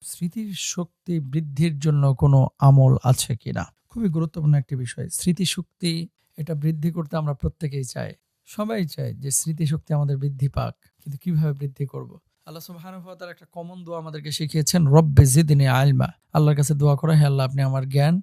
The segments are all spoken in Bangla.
স্মৃতির শক্তি বৃদ্ধির জন্য কোনো আমল আছে কিনা? খুবই গুরুত্বপূর্ণ একটি বিষয়। স্মৃতিশক্তি এটা বৃদ্ধি করতে আমরা প্রত্যেকেই চাই। সবাই চায় যে স্মৃতিশক্তি আমাদের বৃদ্ধি পাক। কিন্তু কিভাবে বৃদ্ধি করব? আল্লাহ সুবহানাহু ওয়া তাআলা একটা কমন দোয়া আমাদেরকে শিখিয়েছেন, রব্বে জিদনি ইলমা। আল্লাহর কাছে দোয়া করা, হে আল্লাহ আপনি আমার জ্ঞান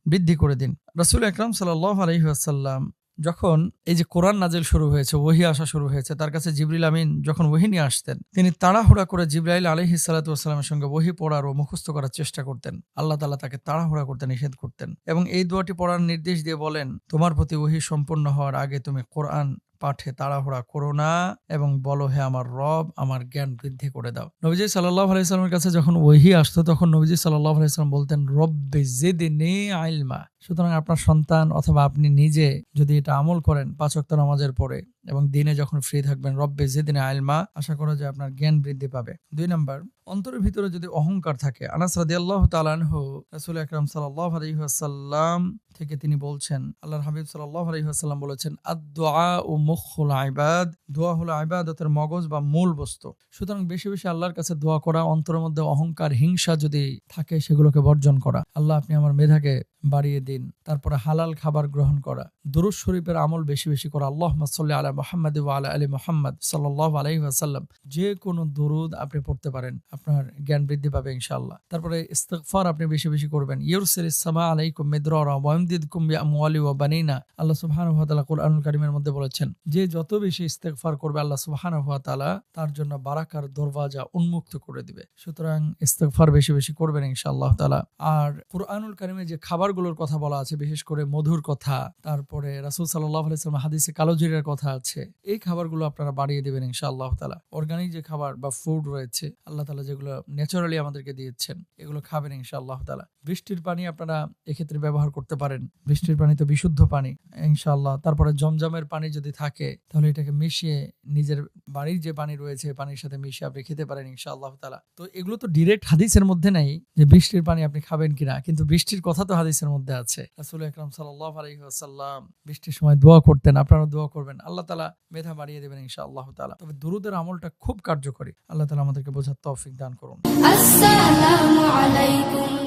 বৃদ্ধি করে দিন। রাসূল আকরাম সাল্লাল্লাহু আলাইহি ওয়াসাল্লাম যখন এই যে কোরআন নাজিল শুরু হয়েছে, ওহী আসা শুরু হয়েছে, তার কাছে জিবরিল আমিন যখন ওহী নিয়ে আসতেন, তিনি তাড়াহুড়া করে জিবরাইল আলাইহিস সালাতু ওয়াস সালামের সঙ্গে ওহী পড়ার ও মুখস্থ করার চেষ্টা করতেন। আল্লাহ তাআলা তাকে তাড়াহুড়া করতে নিষেধ করতেন এবং এই দোয়াটি পড়ার নির্দেশ দিয়ে বলেন, তোমার প্রতি ওহী সম্পূর্ণ হওয়ার আগে তুমি কোরআন পাঠে তাড়াহুড়া করো না এবং বলো, হে আমার রব, আমার জ্ঞান বৃদ্ধি করে দাও। নবীজি সাল্লাল্লাহু আলাইহি সাল্লামের কাছে যখন ওহী আসতো, তখন নবীজি সাল্লাল্লাহু আলাইহি সাল্লাম বলতেন, রব্বে জিদনি ইলমা। সুতরাং আপনার সন্তান অথবা আপনি নিজে যদি এটা আমল করেন ৫ ওয়াক্ত নামাজের পরে এবং দিনে যখন ফ্রি থাকবেন, রব্বে জিদনি ইলমা, আশা করা যায় আপনার জ্ঞান বৃদ্ধি পাবে। ২ নাম্বার, অন্তরের ভিতরে যদি অহংকার থাকে। আনাস রাদিয়াল্লাহু তাআলা আনহু রাসূল আকরাম সাল্লাল্লাহু আলাইহি ওয়াসাল্লাম থেকে তিনি বলছেন, আল্লাহর হাবিব সাল্লাল্লাহু আলাইহি ওয়াসাল্লাম বলেছেন, আদ-দুআউ মুখুল ইবাদ। দোয়া হলো ইবাদতের মগজ বা মূল বস্তু। সুতরাং বেশি বেশি আল্লাহর কাছে দোয়া করা, অন্তরের মধ্যে অহংকার, হিংসা যদি থাকে সেগুলোকে বর্জন করা। আল্লাহ আপনি আমার মেধাকে বাড়িয়ে দিন। তারপরে হালাল খাবার গ্রহণ করা, দুরূদ শরীফের আমল বেশি বেশি করা। আল্লাহুম্মা সাল্লি আলা মুহাম্মাদ ওয়া আলা আলি মুহাম্মাদ সাল্লাল্লাহু আলাইহি ওয়াসাল্লাম। যে কোনো দুরূদ আপনি পড়তে পারেন, আপনার জ্ঞান বৃদ্ধি পাবে ইনশাআল্লাহ। তারপরে ইস্তিগফার আপনি বেশি বেশি করবেন। ইউরসিলিস সামা আলাইকুম মিদরারা ওয়া ইয়ামদিদকুম বিআমওয়ালি ওয়া বানিনা। আল্লাহ সুবহানাহু ওয়া তাআলা কুরআনুল কারীমের মধ্যে বলেছেন, যে যত বেশি ইস্তিগফার করবে আল্লাহ সুবহানাহু ওয়া তাআলা তার জন্য বারাকার দরওয়াজা উন্মুক্ত করে দিবে। সুতরাং ইস্তিগফার বেশি বেশি করবেন ইনশাআল্লাহ তাআলা। আর কুরআনুল কারীমে যে খাবারগুলোর কথা বলা আছে, বিশেষ করে মধুর কথা, তারপরে রাসূল সাল্লাল্লাহু আলাইহি ওয়াসাল্লাম হাদিসে কালো জিরার কথা আছে, এই খাবারগুলো আপনারা বাড়িয়ে দিবেন ইনশাআল্লাহ তাআলা। অর্গানিক যে খাবার বা ফুড রয়েছে, আল্লাহ তাআলা যেগুলো ন্যাচারালি আমাদেরকে দিয়েছেন, এগুলো খাবেন ইনশাআল্লাহ তাআলা। বৃষ্টির পানি আপনারা এক্ষেত্রে ব্যবহার করতে পারেন। বৃষ্টির পানি তো বিশুদ্ধ পানি ইনশাআল্লাহ। তারপরে জমজমের পানি যদি থাকে তাহলে এটাকে মিশিয়ে নিজের বাড়ির যে পানি রয়েছে পানির সাথে মিশিয়ে আপনি খেতে পারেন ইনশাআল্লাহ তাআলা। তো এগুলো তো ডিরেক্ট হাদিসের মধ্যে নাই যে বৃষ্টির পানি আপনি খাবেন কিনা, কিন্তু বৃষ্টির কথা তো হাদিসের মধ্যে আছে। রাসূল আকরাম সাল্লাল্লাহু আলাইহি ওয়াসাল্লাম বৃষ্টির সময় দোয়া করতেন, আপনারা দোয়া করবেন, আল্লাহ তাআলা মেধা বাড়িয়ে দেবেন ইনশাআল্লাহ তাআলা। তবে দুরূদের আমলটা খুব কার্যকরী। আল্লাহ তাআলা আমাদেরকে বোঝার তৌফিক দান করুন। আসসালামু আলাইকুম।